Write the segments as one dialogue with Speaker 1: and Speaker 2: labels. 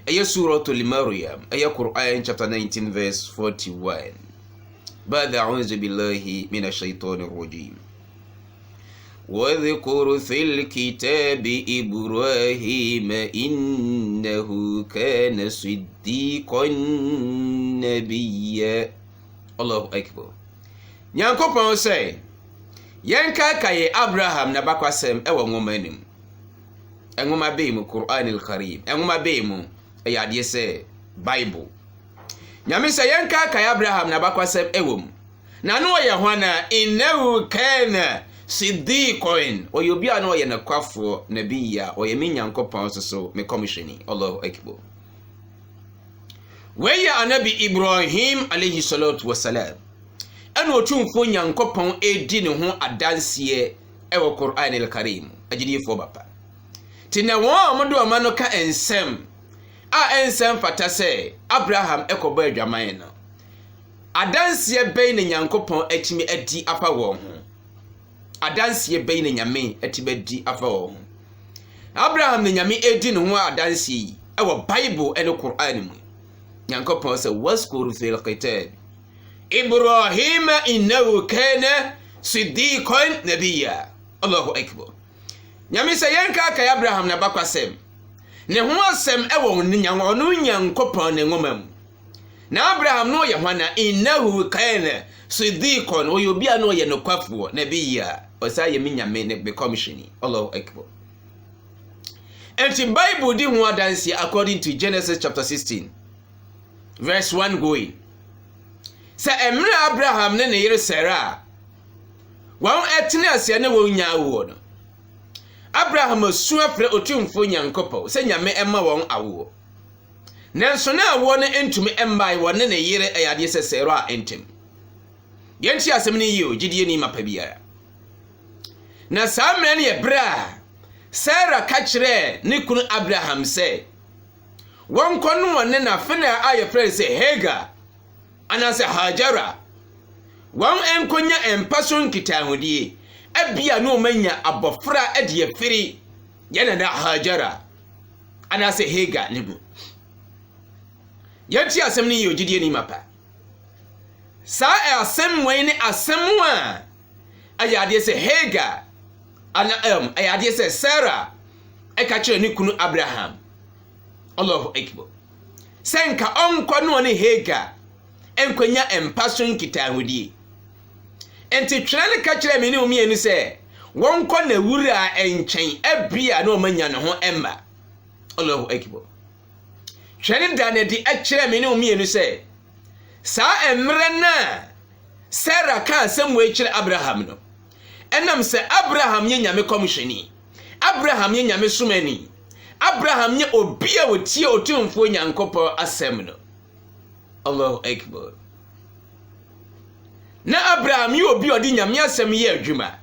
Speaker 1: أي سورة المريم أي قرآن chapter 19 verse 41 بعد أعوذ بالله من الشيطان الرجيم واذكر في الكتاب إبراهيم إنه كان صديقا نبيا الله أكبر Nyankopɔn sɛ yɛnka kae Abraham na bakwasɛm ɛwɔ nwoma nim nwoma bɛi mu Qur'an al-Karim nwoma bɛi mu ɛyɛ adeɛ sɛ Bible Nyame sɛ yɛnka kae Abraham na bakwasɛm ɛwɔ mu na no ɔyɛ hwana innahu kana siddiqan ɔyɛ obi a no ɔyɛ nakwafoɔ nabiya ɔyɛ me Nyankopɔn so me commissioni Allahu Akbar wɛyɛ anabi Ibrahim alayhi salatu wassalam ɛna otumfo Nyankopɔn edi ne ho adanseɛ ɛwɔ Qur'an al-Karim agyidifo bapa tina wɔn a wɔde ɔma no ka ensɛm a ensɛm fata sɛ Abraham ɛkɔbɔ adwaman no adanseɛ bɛn ne Nyankopɔn atimi adi apa wɔn ho adanseɛ bɛn ne Nyame atimi adi apa wɔn ho Abraham ne Nyame edi ne ho adanseɛ yi ɛwɔ Bible ɛne Qur'an mu Nyankopɔn sɛ waskur fil kitab Ibrahim innahu kana siddiqan nabiyya Allahu Akbar Nyame sɛ yɛnka ka Abraham na bakwasɛm ne ho asɛm ɛwɔ ne Nyankopɔn ne ngoma mu na Abraham no yɛ hwana innahu kana siddiqan o yobi a no yɛ nokwafoɔ nabiyya ɔsa yɛ me Nyame ne be commissioni Allahu Akbar Enti Bible di ho adanse according to Genesis chapter 16 verse 1 going Sa emre Abraham ne yere Sarah wɔn etene ase ne wɔn nya awo no Abraham asu afre otumfo Nyankopɔn sɛ Nyame ɛma wɔn awo nanso na awo no entumi embai wɔn ne yere ɛyade sɛ Sarah entem yɛnti asɛm ne yi o gidie ni mapa biara na saa mmerɛ ne yɛ bra Sarah ka kyerɛ ne kunu Abraham sɛ wɔn kɔno wɔn ne na fena ayɛ frɛ sɛ Hagar anase Hajara wɔn enkonya empaso nkitahodie abia no manya abofra ade afiri yana na Hajara anase Hagar ne mu yɛnti asɛm ne yɛ ogidie ni mapa saa asɛm wɔn ne asɛm a ayade sɛ Hagar ana ayade sɛ Sarah eka kyerɛ ne kunu Abraham Allahu Akbar senka onkɔ no ne Hagar enkonya empaso nkitahodie enti twere ne ka kyerɛ me ne omienu sɛ wonkɔ na wura enkyɛn abia na omanya ne ho emma Allahu Akbar twere da ne di kyerɛ me ne omienu sɛ saa emre na Sarah ka asɛm wɔ kyerɛ Abraham no enam sɛ Abraham nye Nyame commissioni Abraham nye Nyame somani Abraham nye obi a wotie otumfo Nyankopɔn asɛm no Allahu Akbar na Abraham ye obi odi Nyame asɛm ye adwuma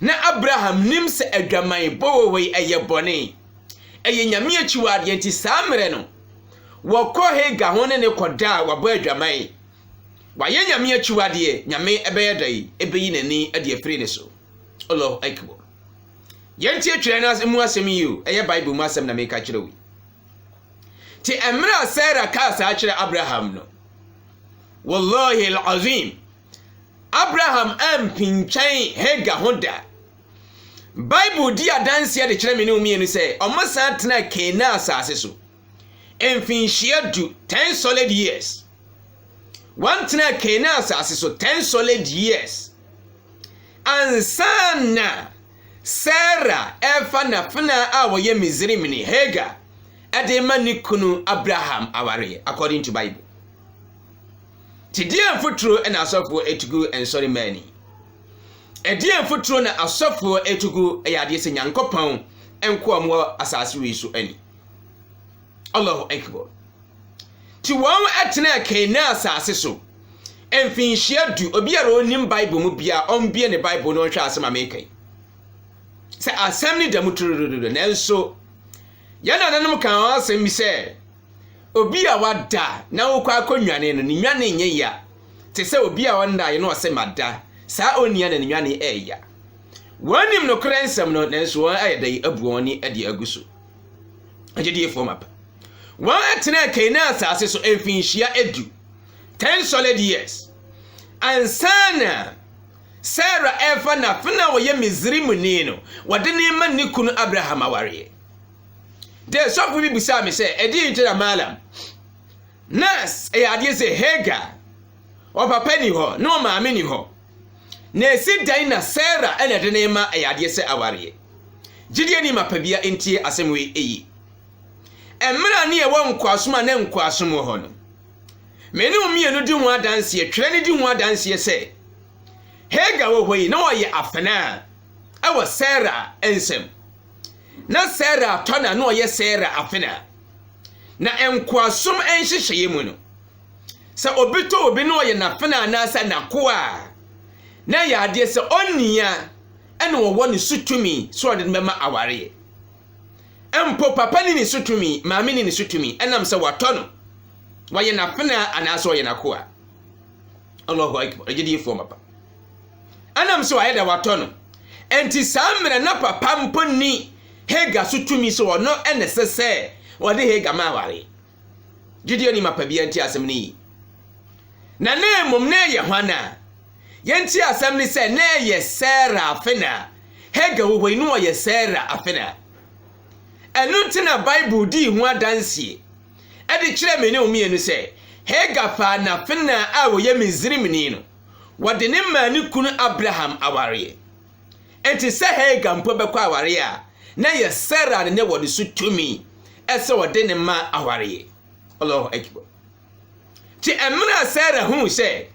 Speaker 1: na Abraham nim sɛ adwaman bɔwɔwɔyi ɛyɛ bɔne ɛyɛ Nyame akyiwade enti saa mmerɛ no wɔkɔ Hagar ho ne kɔda wabɔ adwaman wayɛ Nyame akyiwade Nyame ɛbɛyɛ dai ɛbɛyi nani ade afiri ne so Allahu Akbar yɛnti atwere na mu asɛm yi o ɛyɛ Bible mu asɛm na meka kyerɛ wi ti emra Sarah ka sa kyerɛ Abraham no wallahi alazim Abraham ampinkyɛn Hagar ho da Bible di adanse de kyerɛ me ne omienu sɛ ɔmasa tena Canaan asase so emfinhyia du 10 solid years one tena Canaan asase so 10 solid years ansana Sarah efa na fena a wɔyɛ Misrim ne Hagar ade ma ne kunu Abraham aware according to Bible Tidian futuro na asofo etugu ensori mani Edian futuro na asofo etugu eyade se Nyankopɔn enko amwo asase wi so ani Allahu Akbar Ti wɔn atena Canaan asase so emfinhyia du obi ara onim Bible mu bia ɔmbie ne Bible no hwɛ asɛm amekai sɛ asɛm ni damuturududu nanso yana nanom kan asɛm mi sɛ obi a wada na wokɔ akɔnwane no ne nwane nyɛ ya te sɛ obi a wanda ye no asɛm ada saa onia na ne nwane ɛya wanim no korɛ nsɛm no nanso wɔn ayɛ dai abu wɔn ni ade agu so agye die fo mapa One atena Canaan asase so emfinhia edu 10 solid years. Ansana Sarah efa na fena wo ye Misrim ni no wode ne ma ne kunu Abraham aware. De so fu bi bisa me say edi ntira malam. Nas e ade se Hagar. O papa ni ho, no maame ni ho. Na esi dan na Sarah ene de ne ma e ade se aware. Gidie ni mapabia entie asemwe eyi. Emra ne ye wo nkwasoma na nkwasom ho no. Meni omienu di ho adanse e twere ne di ho adanse se Hagar wo hoyi na oye afena awo Sarah ensem. Na Sarah tona na oye Sarah afena. Na enkwasom enhyehyeye mu no. Sa obito obi na oye na afena na sa na koa. Na ya ade se onnia ene wo ne sutumi so ode mema aware. Empo papa ni sutumi, maame ni sutumi, enam se watono. Waye na afena anaso oye na koa. Allahu akbar. Ejidi fo mapa. Anam so ayeda watono. Enti samre na papa mponi Hagar sutumi so ono ene sese wode Hagar ma ware. Gidie ni mapabia enti asem ni. Na ne mum ne ye hwana. Yenti asem ni se ne ye Sarah afena. Hagar wo hoi no ye Sarah afena. Enu tina Bible di ho adansie. Edi kire me ne omienu se Hagar fa na afena a wo ye Misrim ni no. Wode ne ma ne kunu Abraham aware. Enti se Hagar mpo bekọ aware a na ye Sarah ne wode sutumi ese wode ne ma aware. Allahu akbar. Ti emra Sarah hu se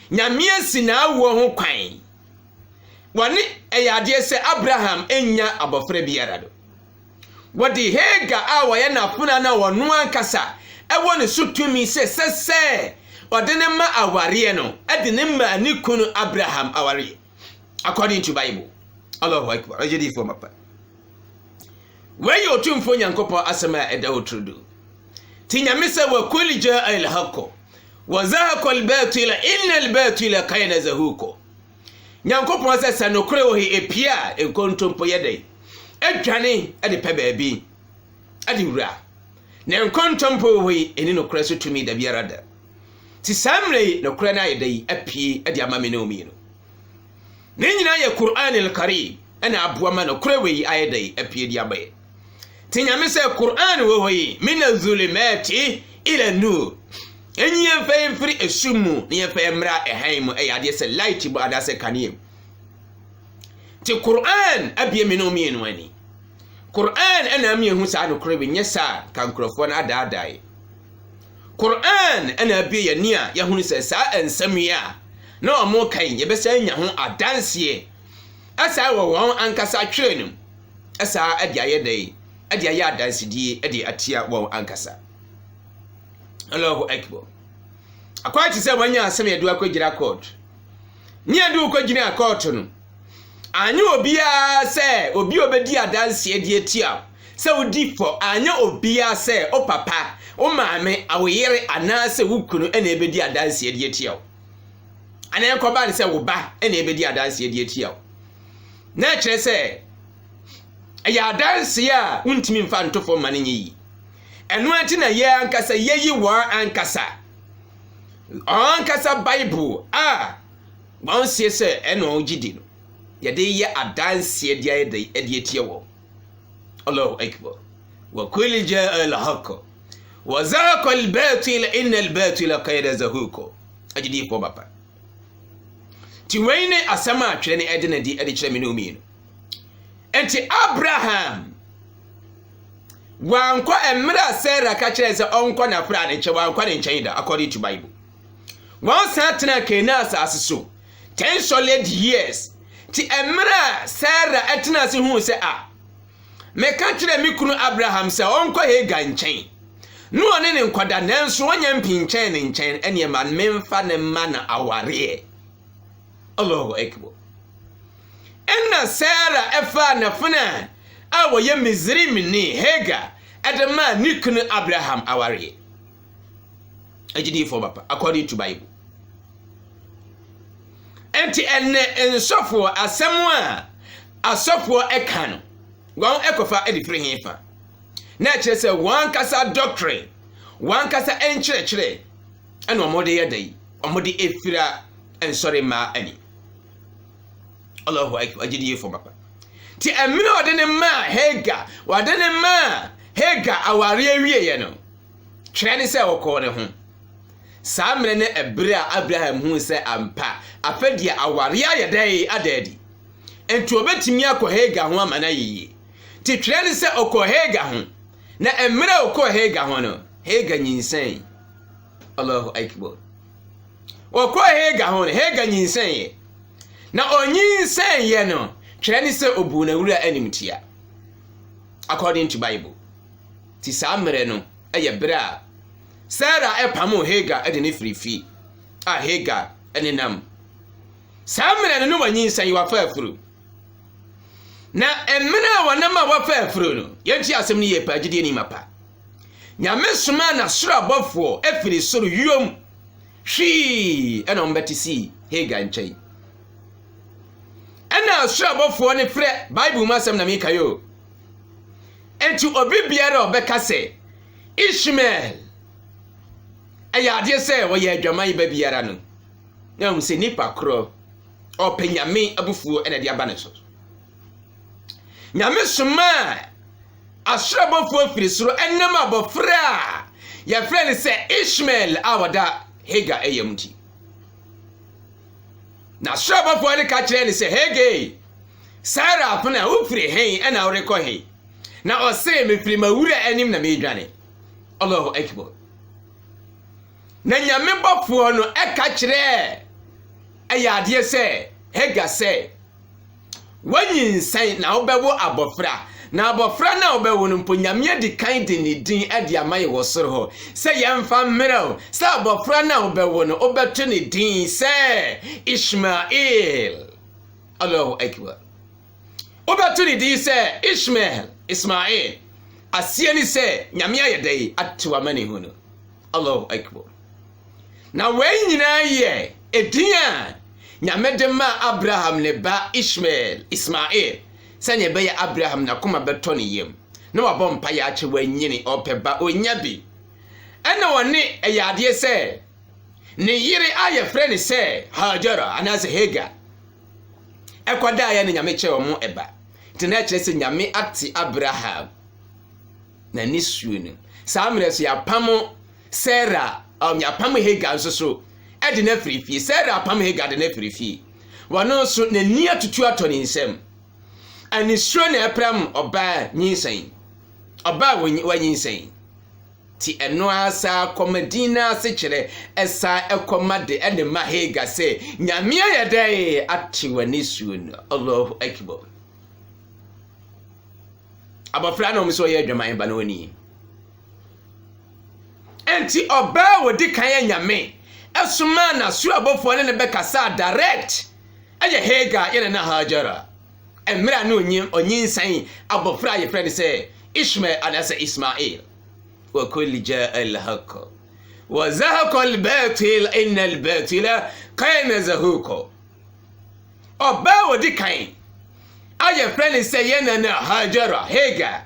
Speaker 1: nyame asina awo ho kwan. Wone eyade se Abraham enya abofra biara do. Wode Hagar awo ye na funa na wono ankasa ewo ne sutumi se wode ne ma aware no ede ne ma ne kunu Abraham aware. According to Bible. Allahu akbar. Ajedi fo mapa. When you tumfo nyankopo asema eda otrudu. Tinyame se wa kulli jaa al haqq wa zahaqa al batila inna al batila kana zahuqa. Nyankopo se sanokre wo he epia enkontompo yedai. Edwane ede pe baabi. Ade wura. Na enkontompo wo he eni no kre so tumi da biarada. Ti samre no kre na yedai apie ade amame na omi no. Ne nyina ye Qur'an al-Karim ana abua ma no kre we ayedai apie di abaye. Tinyame se Qur'an wo hoyi min az-zulumati ila nur. Enye fa free esumu ne fa mra ehaimu eyade se light bu adase kaniem. Ti Qur'an abie me no mi enu ani. Qur'an ana mi hu sa no kre nye sa kan krofo na adaadai. Qur'an ana abie ya nia ya hu se sa ensamia na omo kan ye be sa nya ho adanse. Asa wo won ankasa twenum. Asa ade ayedai. Adi aya dansidie adi atia wo ankasa. Allahu akbar. Akwa ti se wanya asem yedu akwagira court. Ni adu kwagira court no. Anya obia se obi obedi adanse adi atia. Se odi for anya obia se o papa, o maame, awoyere anase wukunu ena ebedi adanse adi atia. Ana ekoba ne se wo ba ena ebedi adanse adi atia. Na kire se ya danse ya untimi mfa ntofo mane nyi enu ati na ye ankasa yeyi wa ankasa Bible won sie se eno ogidi no ye de ye adanse dia ye de etie wo. Allahu akbar. Wa kulli jaa al-haqq wa zaqa al-batil inna al-batila kana zahuqa. Ajidi fo bapa ti wene asama atwere ne ede na di ede kire me no mi no. Enti Abraham wanko emra Sarah ka kire se onko na fra ne che wanko ne nchen da according to Bible. Wan satena Canaan asase so 10 solid years. Ti emra Sarah etena se hu se me ka kire me kunu Abraham se onko Hagar nchen. No one ne nkwada nanso wonya mpinchen ne nchen ene man memfa ne ma na aware. Allahu akbar. Enna Sarah efa na funa awo ye Misrim ni Hagar adama nikunu Abraham aware. Ejidi fo bapa according to Bible. Enti enne ensofo asemo a asofo eka no gon ekofa edifre hefa na kyerɛ sɛ wan kasa doctrine wan kasa enkyerɛkyerɛ ɛna ɔmode yɛ dai ɔmode efira ensɔre ma ani Allahu akbar agidi yefo papa ti emine ɔde ne ma Hagar wɔde ne ma Hagar aware awie ye no kyerɛ ne sɛ wɔkɔ ne ho saa mmerɛ ne ɛbrɛ a Abraham hu sɛ ampa afɛdia aware ayɛ dai adadi enti obetimi akɔ Hagar ho amana yiye ti twere ne sɛ okɔ Hagar ho na emmerɛ okɔ Hagar ho no Hagar nyinsan Allahu akbar okɔ Hagar ho no Hagar nyinsan ye na onyinsan ye no twere ne sɛ obu na wura animtia according to Bible ti saa mmerɛ no ɛyɛ brɛ a Sarah epamo Hagar ede ne firifi a Hagar ene nam saa mmerɛ no wanyinsan yi wafa afuru na emena wanama wafa afuru no yenti asem ne ye pa gide ni mapa nyame soma na soro abofo efiri soro yom hwi ena ombetisi Hagar nkyai ena soro abofo ne frɛ Bible mu asem na me kayo enti obi biara obeka se Ishmael ayade se wo ye adwaman ba biara no na mu se nipa kro opanyame abufuo ena de aba ne so nyame soma asrabofo firi soro enam abofra ya frɛ ne se Ishmael awada Hagar ayamti na asrabofo ne ka kyerɛ ne se Hagar Sarah apona ufiri hen ena orekɔ hen na ɔse me firi mawura anim na me dwane Allahu akbar na nyame bɔfoɔ no ɛka kyerɛ ayade se Hagar se wanyinsan na wobɛwo abofra na abofra na wobɛwo no mpo nyame di kan de ne din ade amaye wɔ soro hɔ sɛ yɛmfa mmerɛw sɛ abofra na wobɛwo no wobɛto ne din sɛ Ishmael Allahu akbar wobɛto ne din sɛ Ismael asie ni sɛ nyame ayɛ dai atewa mane ho no Allahu akbar na wɔn nyinaa yɛ edin a nyame de ma Abraham ne ba Ismael sɛ ne bɛyɛ Abraham na koma bɛtɔ ne yam na wabɔ mpa ya akye wanyini ɔpɛ ba onya bi ɛna wɔne ɛyade sɛ ne yire ayɛ frɛ ne sɛ Hajara anase Hagar ɛkɔda ya ne nyame kyɛ wɔn ɛba tena kyerɛ sɛ nyame ate Abraham na ne suo no saa mmerɛ so yapam Sarah yapam Hagar nso so ɛde na firifie Sarah apam Hagar de na firifie wɔno so na ni atutu atɔ ne nsam ani suo na ɛpram ɔbaa nyinsan ɔbaa wanyinsan ti ɛno asa kɔmadina se kyerɛ ɛsa ɛkɔma de ɛne ma Hagar sɛ nyame ayɛ dɛ ate wani suo no Allahu akbar abafra na omiso yɛ adwaman ba no oni enti ɔbaa wodi kan nyame ɛsoma na soro abofo ne bɛkasa direct ɛyɛ Hagar yɛ na Hajara emra na onyinsan abofra yɛ frɛ ne sɛ Ishmael anasa Ismail wa kulli jaa al-haqq wa zahaqa al-batil inna al-batila kana zahuqa ɔbaa wodi kan ayɛ frɛ ne sɛ yɛ na Hajara Hagar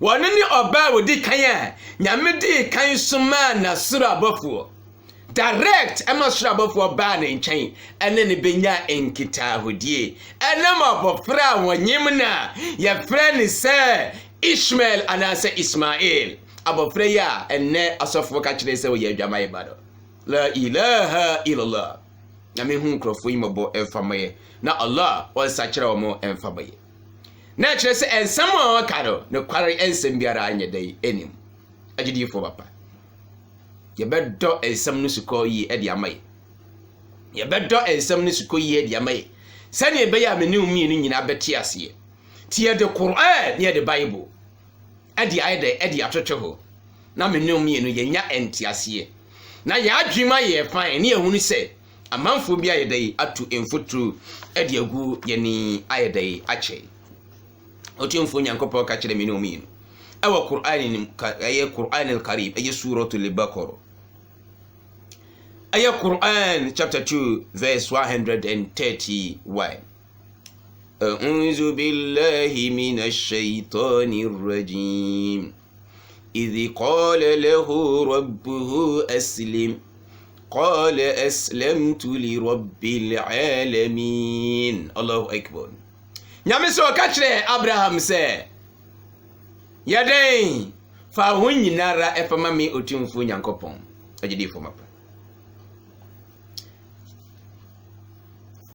Speaker 1: wɔne ne ɔbaa wodi kan a nyame di kan soma na soro abofo direct ema soro abofo ba ne nkyɛn ɛne ne benya enkita hodie ɛnam abofra wɔnyim na yɛ frɛ ne sɛ Ishmael anasa Ismail abofra ya enne asofo ka kyerɛ sɛ wɔyɛ adwamaye ba do la ilaha illallah nyame hu nkrofo yi mɔbɔ ɛfamaye na Allah ɔnsa kyerɛ wɔn ɛmfamaye na kyerɛ sɛ ensam a wɔka do ne kware ensam biara anyɛ dai enim agidifo papa yɛbɛdɔ ensam no sukɔ yi ɛde amaye yɛbɛdɔ ensam no sukɔ yi ɛde amaye sɛne ɛbɛyɛ amene mienu nyina bɛte aseɛ ti yɛde Quran ne yɛde Bible ɛde ayɛde ɛde atoto ho na amene mienu yɛnya ɛnte aseɛ na yɛadwuma yɛ fan ne ehunu sɛ amanfo bi ayɛde yi atu emfoturu ɛde agu yɛni ayɛde yi akyɛ otumfo nyankopɔ ka kyerɛ mene mienu ɛwɔ Quran nim ɛyɛ Quran al-Karim ɛyɛ suratul Baqarah ɛyɛ Quran chapter 2 verse 131 أعوذ بالله من الشيطان الرجيم إذ قال له ربه أسلم قال أسلمت لرب العالمين الله أكبر nyame so ka kire Abraham se yɛden fa ho nyinara ɛfama me otumfo nyankopɔn agye di fo mapa